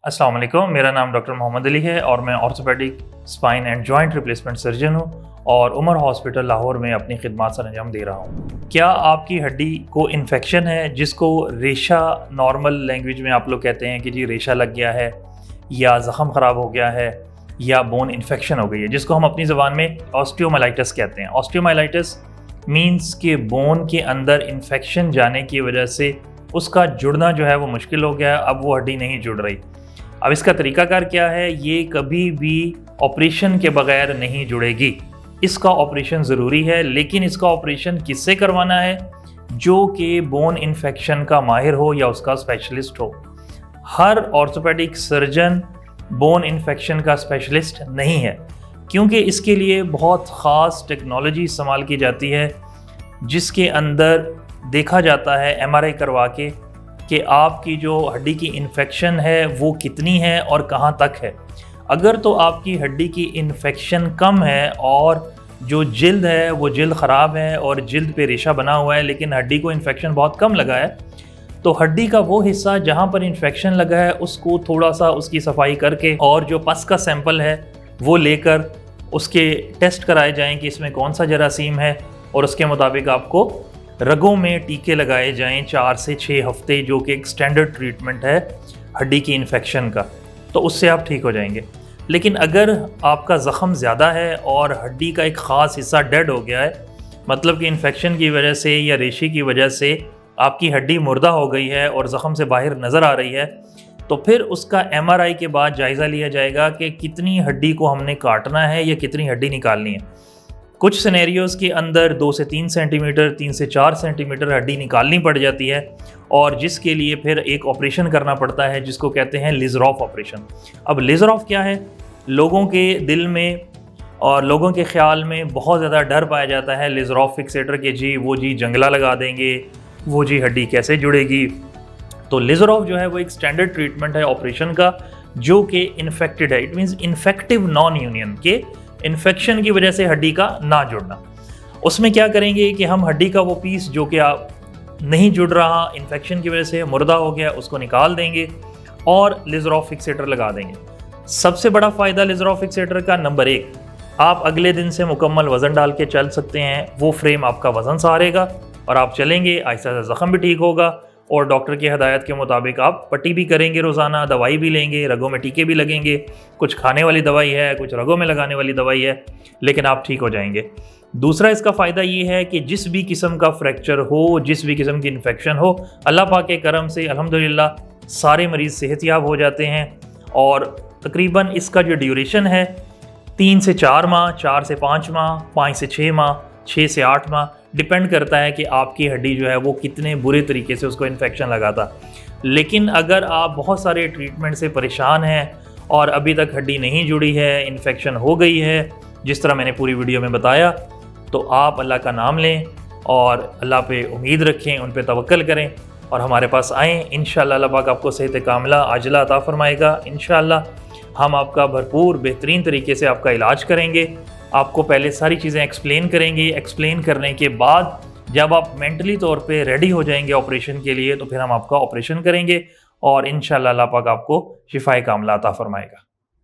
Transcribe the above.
अस्सलाम वालेकुम, मेरा नाम डॉक्टर मोहम्मद अली है और मैं orthopaedic spine and joint replacement surgeon हूँ और उमर हॉस्पिटल लाहौर में अपनी खिदमत सर अंजाम दे रहा हूँ। क्या आपकी हड्डी को इन्फेक्शन है, जिसको रेशा नॉर्मल लैंग्वेज में आप लोग कहते हैं कि जी रेशा लग गया है या ज़ख़म ख़राब हो गया है या बोन इन्फेक्शन हो गई है, जिसको हम अपनी ज़बान में ऑस्टियोमाइलाइटिस कहते हैं। ऑस्टियोमाइलाइटिस मीन्स के बोन के अंदर इन्फेक्शन जाने की वजह से उसका जुड़ना जो है वो मुश्किल हो गया है, अब वो हड्डी नहीं जुड़ रही। अब इसका तरीकाकार क्या है, ये कभी भी ऑपरेशन के बगैर नहीं जुड़ेगी, इसका ऑपरेशन ज़रूरी है। लेकिन इसका ऑपरेशन किससे करवाना है? जो कि बोन इन्फेक्शन का माहिर हो या उसका स्पेशलिस्ट हो। हर ऑर्थोपेडिक सर्जन बोन इन्फेक्शन का स्पेशलिस्ट नहीं है, क्योंकि इसके लिए बहुत ख़ास टेक्नोलॉजी इस्तेमाल की जाती है, जिसके अंदर देखा जाता है MRI करवा के कि आपकी जो हड्डी की इन्फेक्शन है वो कितनी है और कहाँ तक है। अगर तो आपकी हड्डी की इन्फेक्शन कम है और जो जिल्द है वो जिल्द ख़राब है और जिल्द पे रेशा बना हुआ है, लेकिन हड्डी को इन्फेक्शन बहुत कम लगा है, तो हड्डी का वो हिस्सा जहाँ पर इन्फेक्शन लगा है उसको थोड़ा सा उसकी सफाई करके और जो पस का सैंपल है वो लेकर उसके टेस्ट कराए जाएँ कि इसमें कौन सा जरासीम है, और उसके मुताबिक आपको रगों में टीके लगाए जाएं 4 से 6 हफ्ते, जो कि एक स्टैंडर्ड ट्रीटमेंट है हड्डी की इन्फेक्शन का, तो उससे आप ठीक हो जाएंगे। लेकिन अगर आपका ज़ख़म ज़्यादा है और हड्डी का एक ख़ास हिस्सा डेड हो गया है, मतलब कि इन्फेक्शन की वजह से या रेशे की वजह से आपकी हड्डी मुर्दा हो गई है और ज़ख़म से बाहर नज़र आ रही है, तो फिर उसका MRI के बाद जायज़ा लिया जाएगा कि कितनी हड्डी को हमने काटना है या कितनी हड्डी निकालनी है। कुछ सिनेरियोज़ के अंदर 2 से 3 सेंटीमीटर, 3 से 4 सेंटीमीटर हड्डी निकालनी पड़ जाती है, और जिसके लिए फिर एक ऑपरेशन करना पड़ता है जिसको कहते हैं लिज़रॉफ ऑपरेशन। अब लिज़रॉफ क्या है? लोगों के दिल में और लोगों के ख्याल में बहुत ज़्यादा डर पाया जाता है लिज़रॉफ फिक्सेटर के, जी वो जी जंगला लगा देंगे, वो जी हड्डी कैसे जुड़ेगी। तो लिज़रॉफ जो है वो एक स्टैंडर्ड ट्रीटमेंट है ऑपरेशन का, जो कि इन्फेक्टेड है। It means infective non union के इन्फेक्शन की वजह से हड्डी का ना जुड़ना। उसमें क्या करेंगे कि हम हड्डी का वो पीस जो कि आप नहीं जुड़ रहा, इन्फेक्शन की वजह से मुर्दा हो गया, उसको निकाल देंगे और लिज़रॉफ फिक्सेटर लगा देंगे। सबसे बड़ा फ़ायदा लिज़रॉफ फिक्सेटर का, नंबर 1, आप अगले दिन से मुकम्मल वज़न डाल के चल सकते हैं। वो फ्रेम आपका वज़न सहारेगा और आप चलेंगे, आहिस्ता आहिस्ता ज़ख़म भी ठीक होगा और डॉक्टर की हदायत के मुताबिक आप पट्टी भी करेंगे, रोज़ाना दवाई भी लेंगे, रगों में टीके भी लगेंगे, कुछ खाने वाली दवाई है, कुछ रगों में लगाने वाली दवाई है, लेकिन आप ठीक हो जाएंगे। दूसरा इसका फ़ायदा ये है कि जिस भी किस्म का फ्रैक्चर हो, जिस भी किस्म की इन्फेक्शन हो, अल्लाह पाक के करम से अल्हम्दुलिल्लाह सारे मरीज़ सेहतयाब हो जाते हैं। और तकरीबन इसका जो ड्यूरेशन है 3 से 4 माह, 4 से 5 माह, 5 से 6 माह, 6 से 8 माह, डिपेंड करता है कि आपकी हड्डी जो है वो कितने बुरे तरीके से उसको इन्फेक्शन लगा था। लेकिन अगर आप बहुत सारे ट्रीटमेंट से परेशान हैं और अभी तक हड्डी नहीं जुड़ी है, इन्फेक्शन हो गई है, जिस तरह मैंने पूरी वीडियो में बताया, तो आप अल्लाह का नाम लें और अल्लाह पे उम्मीद रखें, उन पे तवक्कल करें और हमारे पास आएँ। इंशाअल्लाह अल्लाह पाक आपको सेहत कामिला आजिला अता फरमाएगा। इंशाअल्लाह हम आपका भरपूर बेहतरीन तरीके से आपका इलाज करेंगे। आपको पहले सारी चीज़ें एक्सप्लेन करेंगे। एक्सप्लेन करने के बाद जब आप मेंटली तौर पे रेडी हो जाएंगे ऑपरेशन के लिए, तो फिर हम आपका ऑपरेशन करेंगे और इंशाअल्लाह अल्लाह पाक आपको शिफाए कामिला अता फरमाएगा।